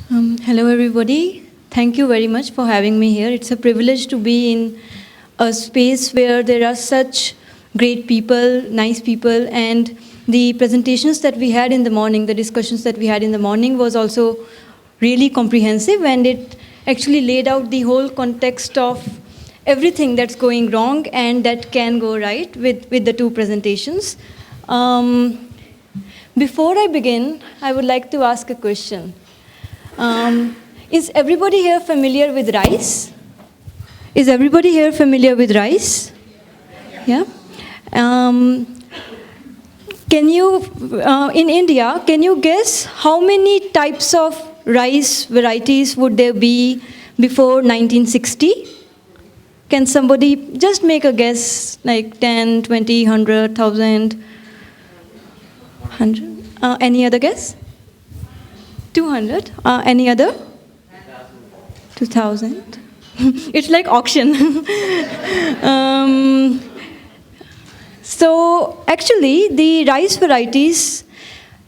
Hello, everybody. Thank you very much for having me here. It's a privilege to be in a space where there are such great people, nice people, and the presentations that we had in the morning, the discussions that we had in the morning was also really comprehensive, and it actually laid out the whole context of everything that's going wrong and that can go right with the two presentations. Before I begin, I would like to ask a question. Is everybody here familiar with rice? Is everybody here familiar with rice? Yeah? Can you, in India, can you guess how many types of rice varieties would there be before 1960? Can somebody just make a guess, like 10, 20, 100, 1,000, 100? Any other guess? 200? Any other? 2,000. It's like auction. So actually, the rice varieties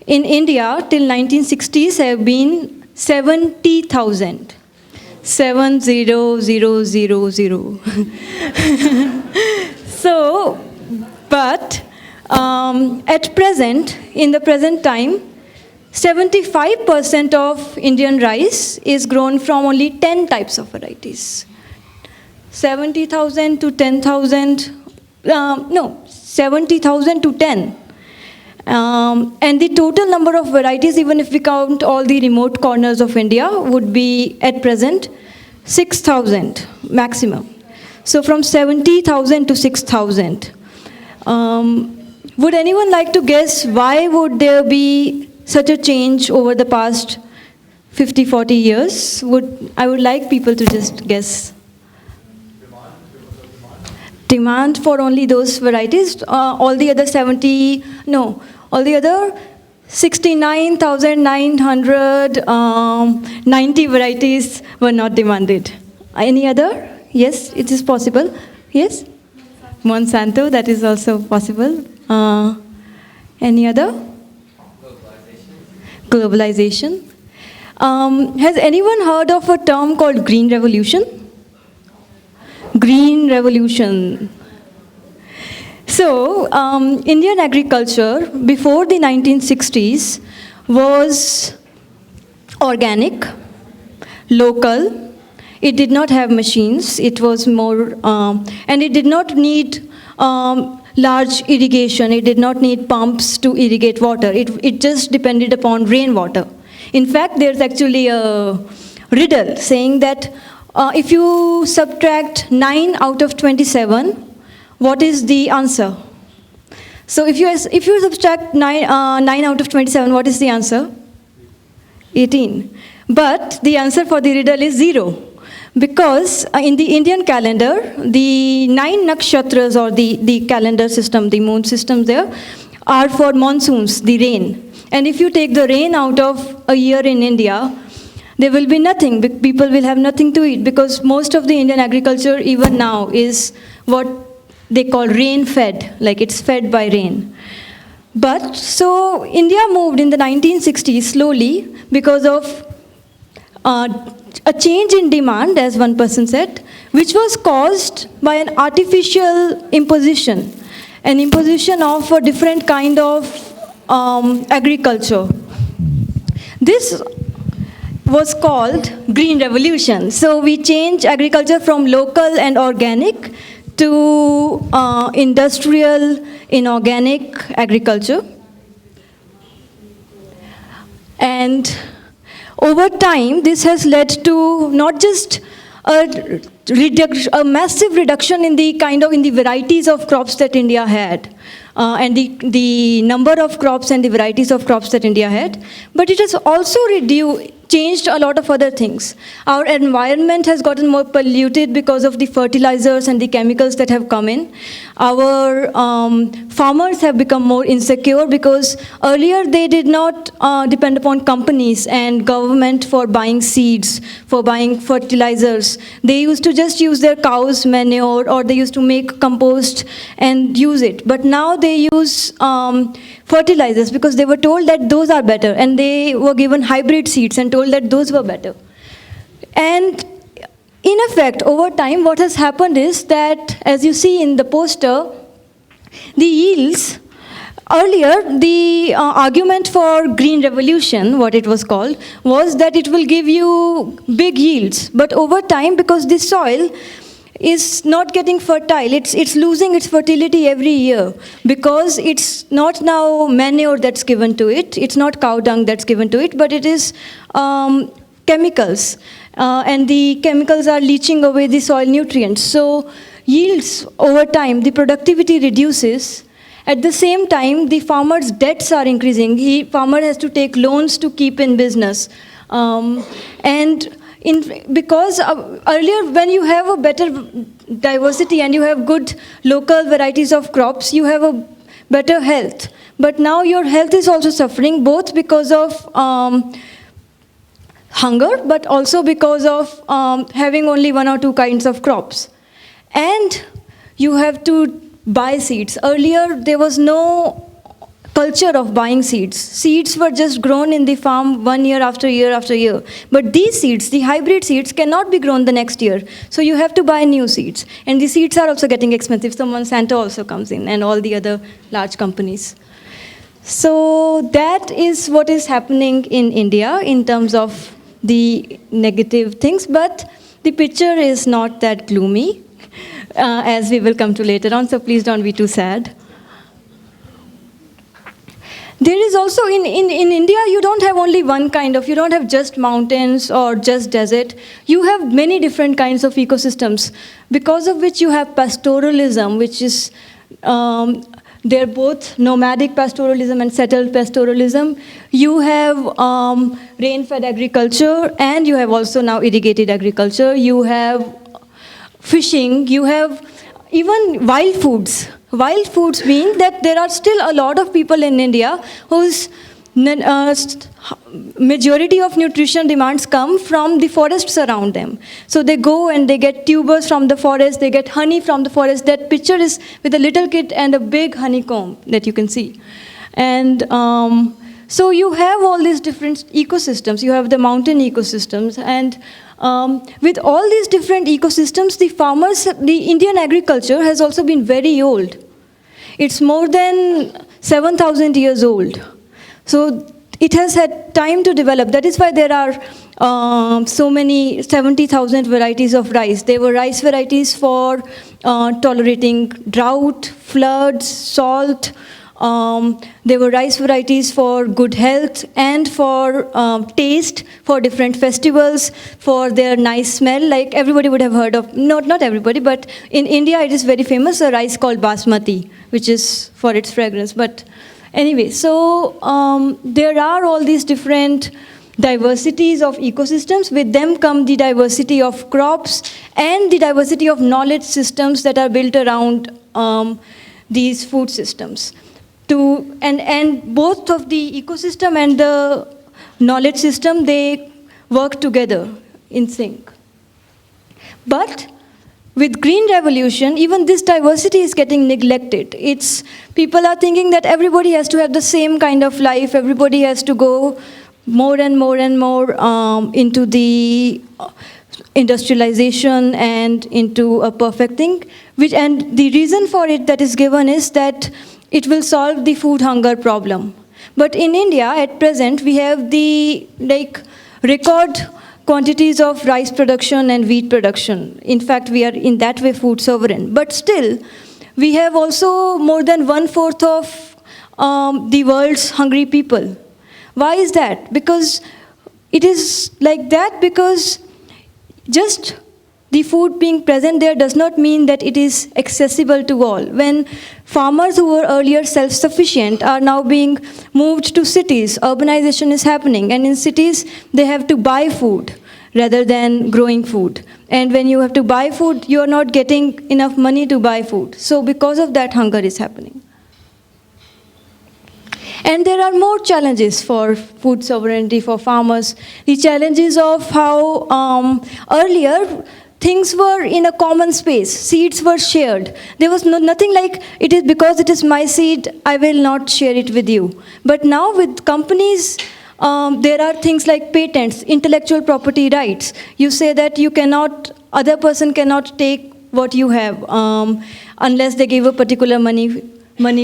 in India till 1960s have been 70,000. 70,000. So, but at present, in the present time, 75% of Indian rice is grown from only 10 types of varieties. 70,000 to 10,000, 70,000 to 10. And the total number of varieties, even if we count all the remote corners of India, would be at present 6,000 maximum. So from 70,000 to 6,000. Would anyone like to guess why would there be such a change over the past 50, 40 years? I would like people to just guess. Demand for only those varieties, all the other 69,990 varieties were not demanded. Any other? Yes, it is possible. Yes? Monsanto, that is also possible. Any other? Globalization. Has anyone heard of a term called Green Revolution? Green Revolution. So, Indian agriculture before the 1960s was organic, local. It did not have machines. It was more, and it did not need large irrigation. It did not need pumps to irrigate water. It just depended upon rainwater. In fact, there's actually a riddle saying that if you subtract 9 out of 27, what is the answer? So if you subtract 9 out of 27, what is the answer? 18. But the answer for the riddle is 0. Because in the Indian calendar, the 9 nakshatras, or the calendar system, the moon system there, are for monsoons, the rain. And if you take the rain out of a year in India, there will be nothing. People will have nothing to eat, because most of the Indian agriculture even now is what they call rain-fed, like it's fed by rain. But so India moved in the 1960s slowly because of a change in demand, as one person said, which was caused by an artificial imposition, an imposition of a different kind of agriculture. This was called Green Revolution. So we changed agriculture from local and organic to industrial, inorganic agriculture. And over time, this has led to not just a massive reduction in the varieties of crops that India had, and the number of crops and the varieties of crops that India had, but it has also changed a lot of other things. Our environment has gotten more polluted because of the fertilizers and the chemicals that have come in. Our farmers have become more insecure because earlier they did not depend upon companies and government for buying seeds, for buying fertilizers. They used to just use their cows' manure, or they used to make compost and use it. But now they use fertilizers because they were told that those are better, and they were given hybrid seeds and told told that those were better. And in effect, over time, what has happened is that, as you see in the poster, the yields, earlier, the argument for green revolution, what it was called, was that it will give you big yields. But over time, because the soil is not getting fertile, it's losing its fertility every year, because it's not now manure that's given to it, it's not cow dung that's given to it, but it is chemicals. And the chemicals are leaching away the soil nutrients. So yields over time, the productivity reduces. At the same time, the farmer's debts are increasing. Farmer has to take loans to keep in business. Because earlier, when you have a better diversity and you have good local varieties of crops, you have a better health. But now your health is also suffering, both because of hunger, but also because of having only one or two kinds of crops. And you have to buy seeds. Earlier, there was no culture of buying seeds. Seeds were just grown in the farm 1 year after year after year. But these seeds, the hybrid seeds, cannot be grown the next year. So you have to buy new seeds. And the seeds are also getting expensive. So Monsanto also comes in, and all the other large companies. So that is what is happening in India in terms of the negative things. But the picture is not that gloomy, as we will come to later on, so please don't be too sad. There is also, in India, you don't have only one kind of, you don't have just mountains or just desert. You have many different kinds of ecosystems, because of which you have pastoralism, which is, they're both nomadic pastoralism and settled pastoralism. You have rain-fed agriculture, and you have also now irrigated agriculture. You have fishing, you have even wild foods. Wild foods mean that there are still a lot of people in India whose majority of nutrition demands come from the forests around them. So they go and they get tubers from the forest, they get honey from the forest. That picture is with a little kid and a big honeycomb that you can see. And so you have all these different ecosystems. You have the mountain ecosystems, and with all these different ecosystems, the Indian agriculture has also been very old. It's more than 7,000 years old. So it has had time to develop. That is why there are so many 70,000 varieties of rice. There were rice varieties for tolerating drought, floods, salt. There were rice varieties for good health and for taste, for different festivals, for their nice smell. Like everybody would have heard of, not everybody, but in India it is very famous, a rice called basmati, which is for its fragrance. But anyway, so there are all these different diversities of ecosystems. With them come the diversity of crops and the diversity of knowledge systems that are built around these food systems. And both of the ecosystem and the knowledge system, they work together in sync. But with green revolution, even this diversity is getting neglected. People are thinking that everybody has to have the same kind of life, everybody has to go more and more and more into the industrialization and into a perfect thing. And the reason for it that is given is that it will solve the food hunger problem. But in India, at present, we have the record quantities of rice production and wheat production. In fact, we are in that way food sovereign. But still, we have also more than 1/4 of the world's hungry people. Why is that? Because it is like that because just the food being present there does not mean that it is accessible to all. When farmers who were earlier self-sufficient are now being moved to cities, urbanization is happening, and in cities they have to buy food rather than growing food. And when you have to buy food, you are not getting enough money to buy food. So because of that, hunger is happening. And there are more challenges for food sovereignty for farmers. The challenges of how earlier things were in a common space. Seeds were shared. There was nothing like, it is because it is my seed, I will not share it with you. But now with companies there are things like patents, intellectual property rights. You say that other person cannot take what you have unless they give a particular money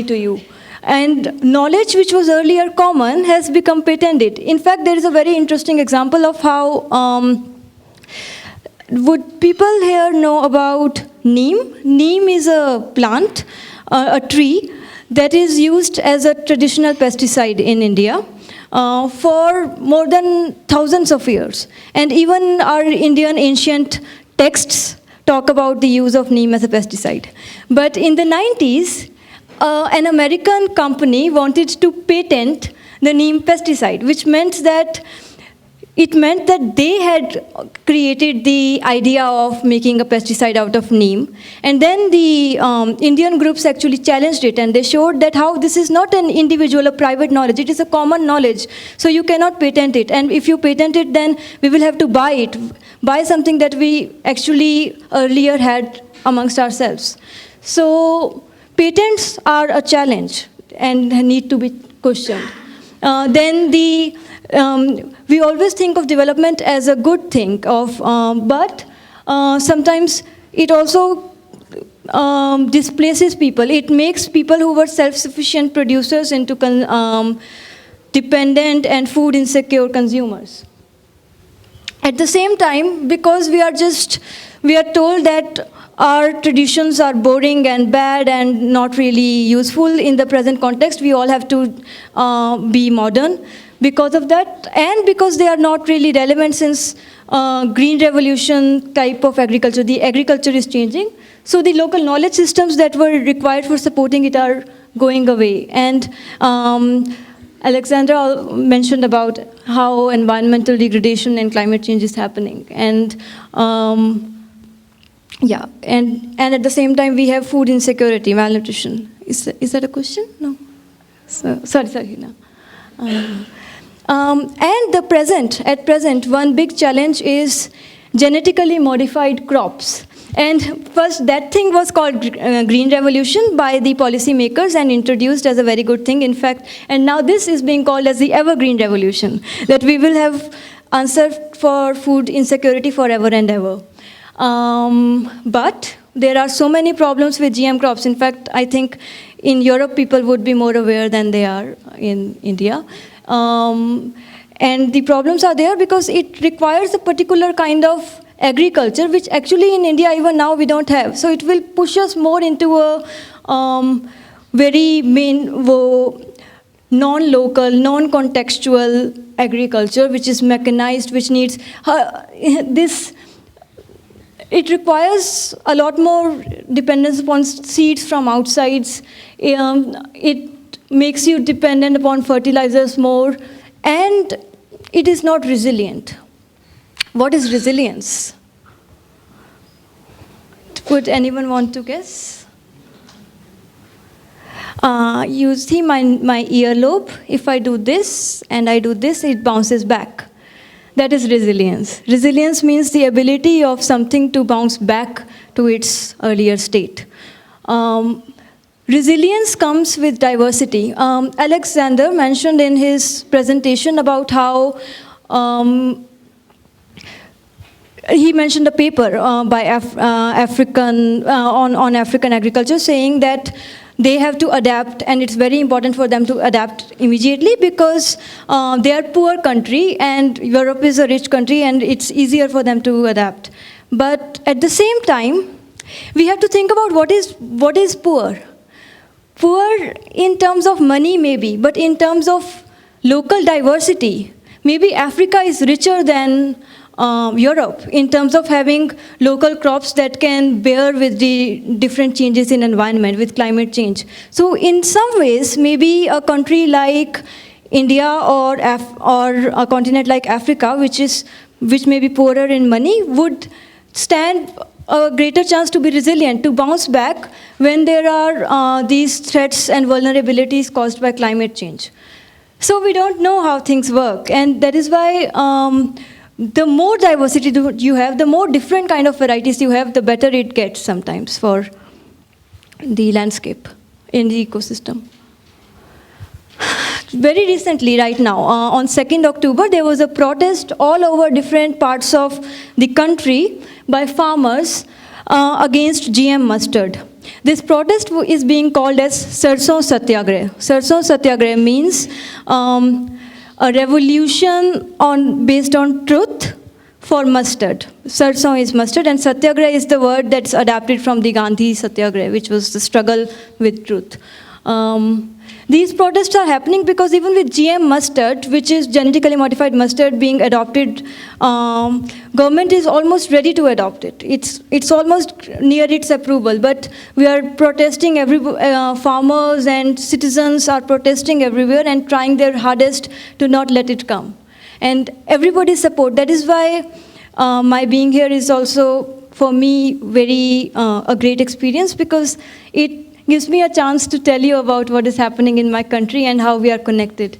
to you. And knowledge which was earlier common has become patented. In fact, there is a very interesting example of how, would people here know about neem? Neem is a plant, a tree, that is used as a traditional pesticide in India for more than thousands of years. And even our Indian ancient texts talk about the use of neem as a pesticide. But in the 90s, an American company wanted to patent the neem pesticide, which meant that they had created the idea of making a pesticide out of neem. And then the Indian groups actually challenged it, and they showed that how this is not an individual or private knowledge, it is a common knowledge. So you cannot patent it. And if you patent it, then we will have to buy something that we actually earlier had amongst ourselves. So patents are a challenge and need to be questioned. Then we always think of development as a good thing, but sometimes it also displaces people. It makes people who were self-sufficient producers into dependent and food insecure consumers. At the same time, because we are told that our traditions are boring and bad and not really useful in the present context, we all have to be modern because of that, and because they are not really relevant since green revolution type of agriculture, the agriculture is changing. So the local knowledge systems that were required for supporting it are going away. And Alexandra mentioned about how environmental degradation and climate change is happening. And yeah, and at the same time we have food insecurity, malnutrition. Is that a question? No. Sorry, no. And at present, one big challenge is genetically modified crops. And first, that thing was called Green Revolution by the policymakers and introduced as a very good thing, in fact. And now this is being called as the Evergreen Revolution, that we will have answer for food insecurity forever and ever. But there are so many problems with GM crops. In fact, I think in Europe, people would be more aware than they are in India. And the problems are there because it requires a particular kind of agriculture, which actually in India, even now, we don't have. So it will push us more into a very non-local, non-contextual agriculture, which is mechanized, which needs it requires a lot more dependence upon seeds from outsides. It makes you dependent upon fertilizers more, and it is not resilient. What is resilience? Would anyone want to guess? You see my earlobe, if I do this and I do this, it bounces back. That is resilience. Resilience means the ability of something to bounce back to its earlier state. Resilience comes with diversity. Alexander mentioned in his presentation about how he mentioned a paper by African on African agriculture saying that they have to adapt, and it's very important for them to adapt immediately because they are a poor country and Europe is a rich country and it's easier for them to adapt. But at the same time, we have to think about what is poor. Poor in terms of money maybe, but in terms of local diversity, maybe Africa is richer than Europe in terms of having local crops that can bear with the different changes in environment, with climate change. So in some ways, maybe a country like India or a continent like Africa, which may be poorer in money, would stand a greater chance to be resilient, to bounce back when there are these threats and vulnerabilities caused by climate change. So we don't know how things work, and that is why the more diversity you have, the more different kind of varieties you have, the better it gets sometimes for the landscape in the ecosystem. very recently, right now, on 2nd October, there was a protest all over different parts of the country by farmers against GM mustard. This protest is being called as Sarson Satyagrah. Sarson Satyagrah means a revolution based on truth for mustard. Sarson is mustard, and Satyagraha is the word that's adapted from the Gandhi Satyagraha, which was the struggle with truth. These protests are happening because even with GM mustard, which is genetically modified mustard being adopted, government is almost ready to adopt it. It's almost near its approval, but we are protesting, farmers and citizens are protesting everywhere and trying their hardest to not let it come. And everybody's support. That is why my being here is also, for me, very a great experience, because it gives me a chance to tell you about what is happening in my country and how we are connected.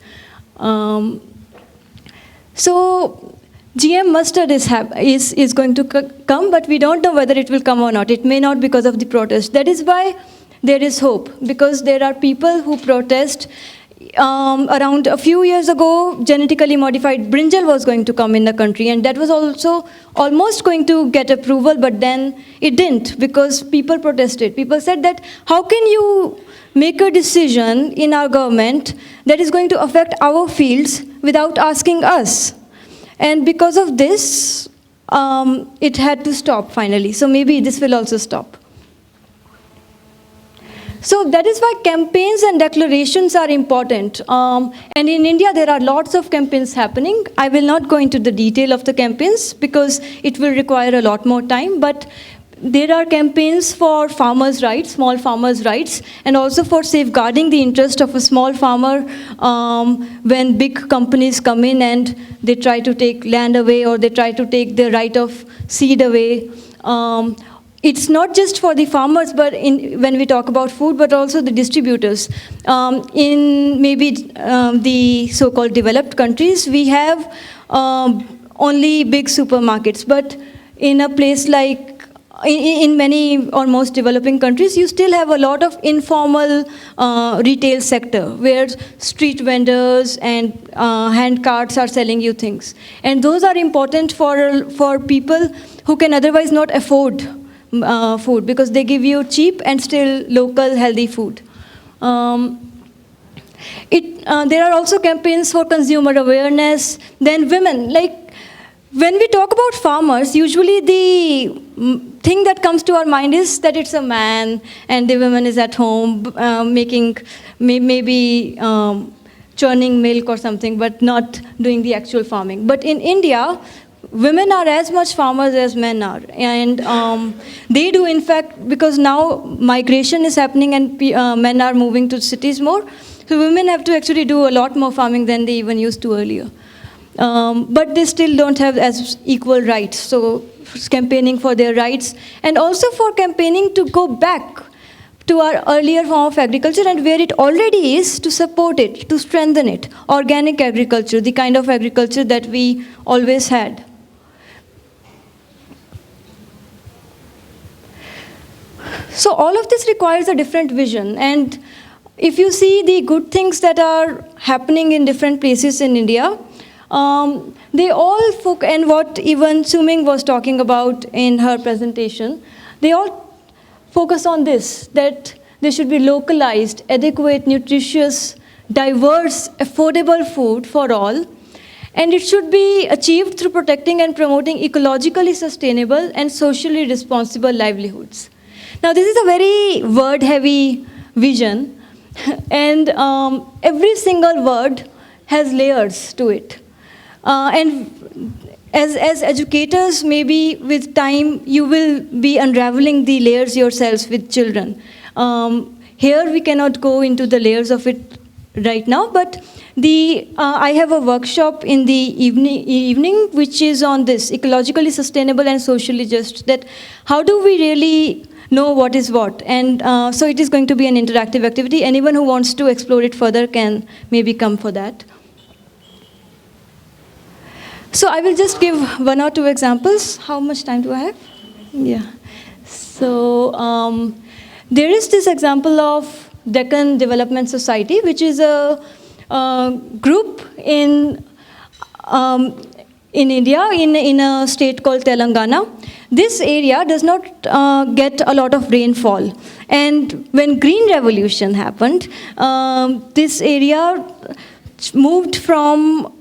So GM mustard is going to come, but we don't know whether it will come or not. It may not because of the protest. That is why there is hope, because there are people who protest. Around a few years ago, genetically modified brinjal was going to come in the country, and that was also almost going to get approval, but then it didn't because people protested. People said that, how can you make a decision in our government that is going to affect our fields without asking us? And because of this, it had to stop finally. So maybe this will also stop. So that is why campaigns and declarations are important. And in India, there are lots of campaigns happening. I will not go into the detail of the campaigns because it will require a lot more time. But there are campaigns for farmers' rights, small farmers' rights, and also for safeguarding the interest of a small farmer when big companies come in and they try to take land away or they try to take the right of seed away. It's not just for the farmers, but when we talk about food, but also the distributors. In maybe the so-called developed countries, we have only big supermarkets. But in a place like, in many or most developing countries, you still have a lot of informal retail sector where street vendors and hand carts are selling you things. And those are important for people who can otherwise not afford food, because they give you cheap and still local healthy food. There are also campaigns for consumer awareness. Then women, like when we talk about farmers, usually the thing that comes to our mind is that it's a man and the woman is at home making maybe churning milk or something, but not doing the actual farming. But in India, women are as much farmers as men are, and they do, in fact, because now migration is happening and men are moving to cities more, so women have to actually do a lot more farming than they even used to earlier. But they still don't have as equal rights, so campaigning for their rights, and also for campaigning to go back to our earlier form of agriculture and where it already is, to support it, to strengthen it. Organic agriculture, the kind of agriculture that we always had. So all of this requires a different vision, and if you see the good things that are happening in different places in India, they all focus, and what even Suming was talking about in her presentation, they all focus on this, that there should be localized, adequate, nutritious, diverse, affordable food for all, and it should be achieved through protecting and promoting ecologically sustainable and socially responsible livelihoods. Now, this is a very word-heavy vision, and every single word has layers to it. And as educators, maybe with time, you will be unraveling the layers yourselves with children. Here, we cannot go into the layers of it right now, but I have a workshop in the evening which is on this, ecologically sustainable and socially just, that how do we really know what is what? And so it is going to be an interactive activity. Anyone who wants to explore it further can maybe come for that. So I will just give one or two examples. How much time do I have? Yeah. So there is this example of Deccan Development Society, which is a group in India, in a state called Telangana. This area does not get a lot of rainfall. And when Green Revolution happened, this area moved from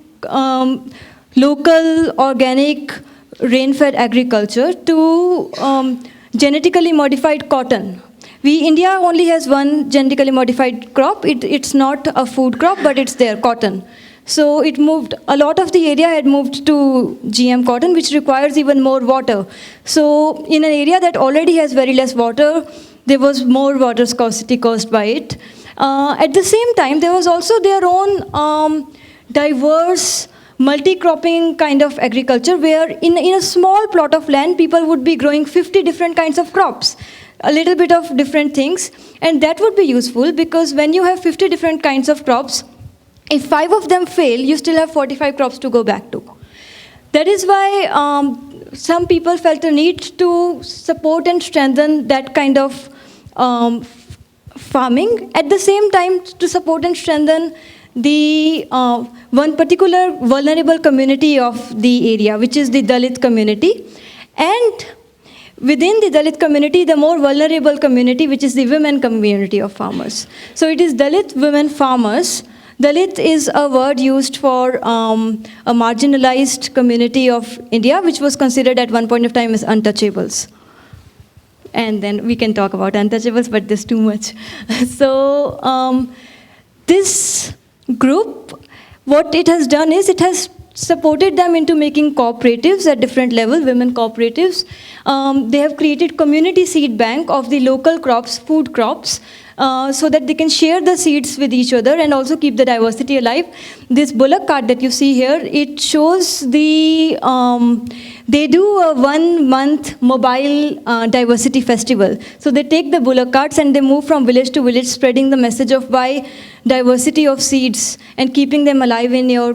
local organic rain-fed agriculture to genetically modified cotton. India only has one genetically modified crop. It's not a food crop, but it's there, cotton. So it moved, a lot of the area had moved to GM cotton, which requires even more water. So in an area that already has very less water, there was more water scarcity caused by it. At the same time, there was also their own diverse multi-cropping kind of agriculture, where in a small plot of land, people would be growing 50 different kinds of crops, a little bit of different things. And that would be useful, because when you have 50 different kinds of crops, if 5 of them fail, you still have 45 crops to go back to. That is why some people felt a need to support and strengthen that kind of farming. At the same time, to support and strengthen the one particular vulnerable community of the area, which is the Dalit community. And within the Dalit community, the more vulnerable community, which is the women community of farmers. So it is Dalit women farmers. Dalit is a word used for a marginalized community of India, which was considered at one point of time as untouchables. And then we can talk about untouchables, but there's too much. So this group, what it has done is it has supported them into making cooperatives at different levels, women cooperatives. They have created community seed bank of the local crops, food crops, so that they can share the seeds with each other and also keep the diversity alive. This bullock cart that you see here, it shows the, they do a 1 month mobile diversity festival. So they take the bullock carts and they move from village to village, spreading the message of why diversity of seeds and keeping them alive in your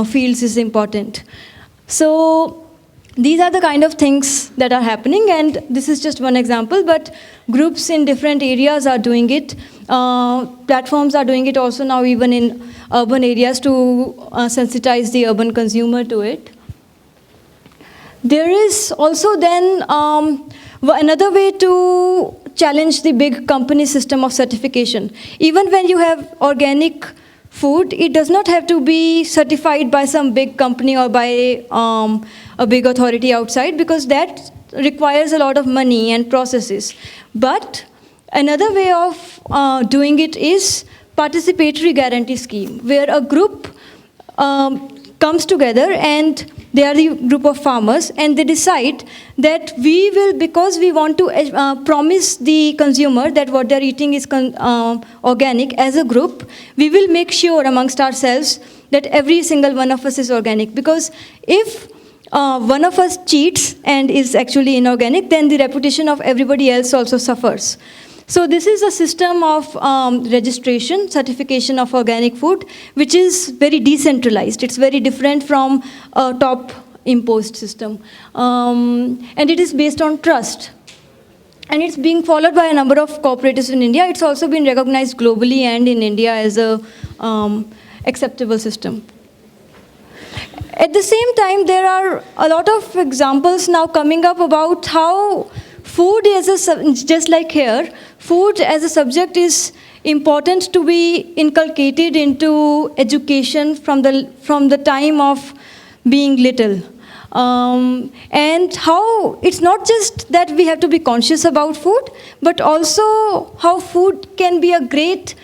fields is important. So these are the kind of things that are happening, and this is just one example, but groups in different areas are doing it. Platforms are doing it also now, even in urban areas, to sensitize the urban consumer to it. There is also then another way to challenge the big company system of certification. Even when you have organic food, it does not have to be certified by some big company or by a big authority outside, because that requires a lot of money and processes. But another way of doing it is participatory guarantee scheme, where a group comes together and they are the group of farmers, and they decide that we will, because we want to promise the consumer that what they're eating is organic, as a group, we will make sure amongst ourselves that every single one of us is organic. Because if one of us cheats and is actually inorganic, then the reputation of everybody else also suffers. So this is a system of registration, certification of organic food, which is very decentralized. It's very different from a top imposed system. And it is based on trust. And it's being followed by a number of cooperatives in India. It's also been recognized globally and in India as a acceptable system. At the same time, there are a lot of examples now coming up about how food as just like here, food as a subject is important to be inculcated into education from the time of being little. And how it's not just that we have to be conscious about food, but also how food can be a great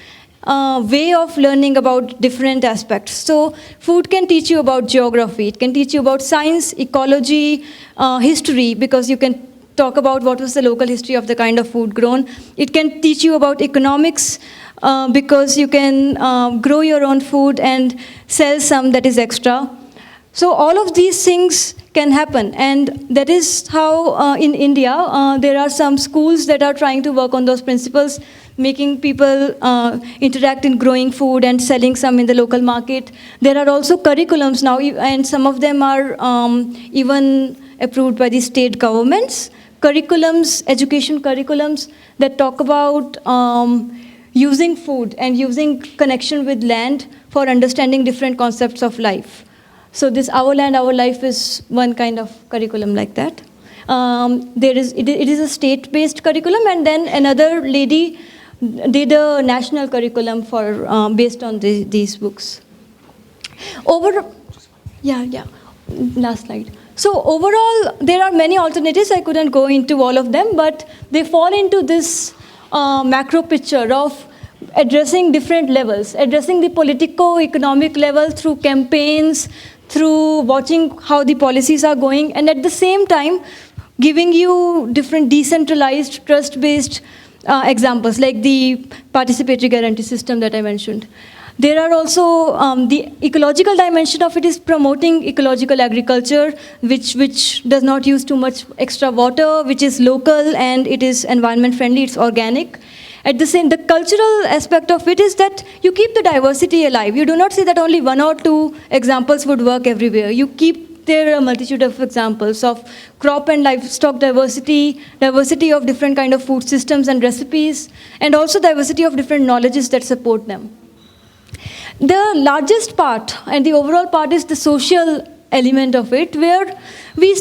way of learning about different aspects. So food can teach you about geography, it can teach you about science, ecology, history, because you can talk about what was the local history of the kind of food grown. It can teach you about economics, because you can grow your own food and sell some that is extra. So all of these things can happen, and that is how in India there are some schools that are trying to work on those principles, making people interact in growing food and selling some in the local market. There are also curriculums now, and some of them are even approved by the state governments. Curriculums, education curriculums that talk about using food and using connection with land for understanding different concepts of life. So this Our Land, Our Life is one kind of curriculum like that. It is a state-based curriculum, and then another lady did a national curriculum for based on these books. Last slide. So overall, there are many alternatives. I couldn't go into all of them, but they fall into this macro picture of addressing different levels, addressing the politico-economic level through campaigns, through watching how the policies are going, and at the same time, giving you different decentralized, trust-based examples, like the participatory guarantee system that I mentioned. There are also the ecological dimension of it is promoting ecological agriculture, which does not use too much extra water, which is local, and it is environment friendly, it's organic. At the same, the cultural aspect of it is that you keep the diversity alive. You do not say that only one or two examples would work everywhere. You keep there a multitude of examples of crop and livestock diversity, diversity of different kind of food systems and recipes, and also diversity of different knowledges that support them. The largest part and the overall part is the social element of it, where we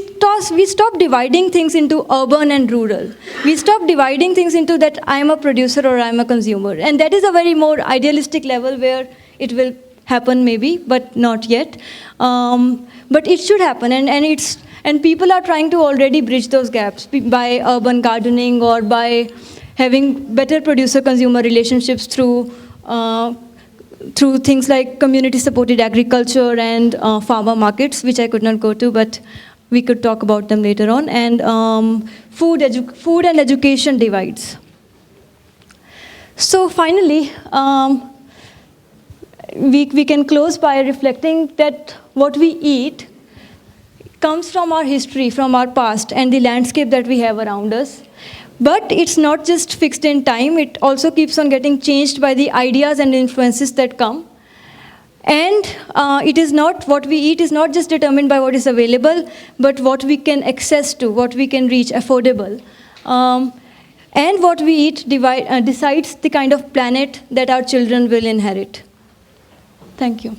stop dividing things into urban and rural. We stop dividing things into that I am a producer or I am a consumer. And that is a very more idealistic level where it will happen maybe, but not yet. But it should happen, and people are trying to already bridge those gaps by urban gardening or by having better producer-consumer relationships through things like community-supported agriculture and farmer markets, which I could not go to, but we could talk about them later on, and food and education divides. So finally, we can close by reflecting that what we eat comes from our history, from our past, and the landscape that we have around us. But it's not just fixed in time, it also keeps on getting changed by the ideas and influences that come. And it is not, what we eat is not just determined by what is available, but what we can access to, what we can reach, affordable. And what we eat decides the kind of planet that our children will inherit. Thank you.